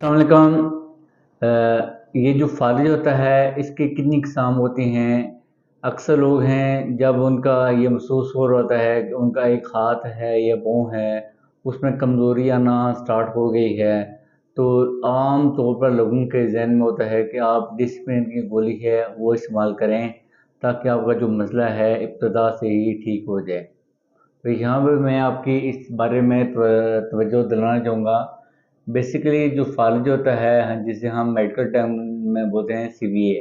अस्सलाम वालेकुम। ये जो फालिज होता है इसकी कितनी अक़साम होती हैं। अक्सर लोग हैं जब उनका ये महसूस हो रहा होता है कि उनका एक हाथ है या पाँव है उसमें कमज़ोरी आना स्टार्ट हो गई है, तो आम तौर पर लोगों के जहन में होता है कि आप डिस्प्रिन की गोली है वो इस्तेमाल करें ताकि आपका जो मसला है इब्तदा से ही ठीक हो जाए। तो यहाँ पे मैं आपकी इस बारे में तवज्जो दिलाना चाहूँगा। बेसिकली जो फालिज होता है जिसे हम मेडिकल टर्म में बोलते हैं सीवीए,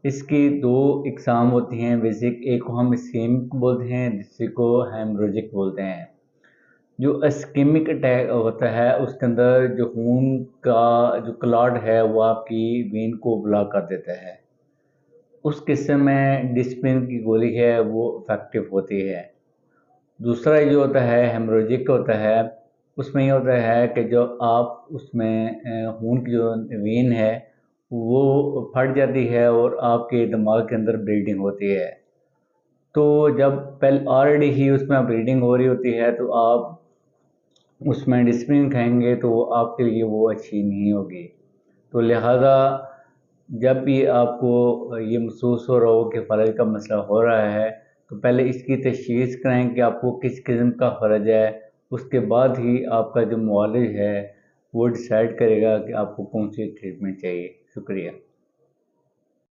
इसकी दो इकसाम होती हैं बेसिक। एक को हम इस्केमिक बोलते हैं, दूसरे को हेमोरेजिक बोलते हैं। जो इस्केमिक अटैक होता है उसके अंदर जो खून का जो क्लॉट है वो आपकी वेन को ब्लॉक कर देता है। उस किस्से में डिस्प्रिन की गोली है वो इफ़ेक्टिव होती है। दूसरा जो होता है हेमोरेजिक होता है, उसमें ये होता है कि जो आप उसमें खून की जो वेन है वो फट जाती है और आपके दिमाग के अंदर ब्लीडिंग होती है। तो जब पहले ऑलरेडी ही उसमें ब्लीडिंग हो रही होती है तो आप उसमें डिस्प्रिन खाएंगे तो आपके लिए वो अच्छी नहीं होगी। तो लिहाजा जब भी आपको ये महसूस हो रहा हो कि फ़र्ज का मसला हो रहा है, तो पहले इसकी तशख़ीस कराएँ कि आपको किस किस्म का फ़र्ज है। उसके बाद ही आपका जो मुआलिज है वो डिसाइड करेगा कि आपको कौन सी ट्रीटमेंट चाहिए। शुक्रिया।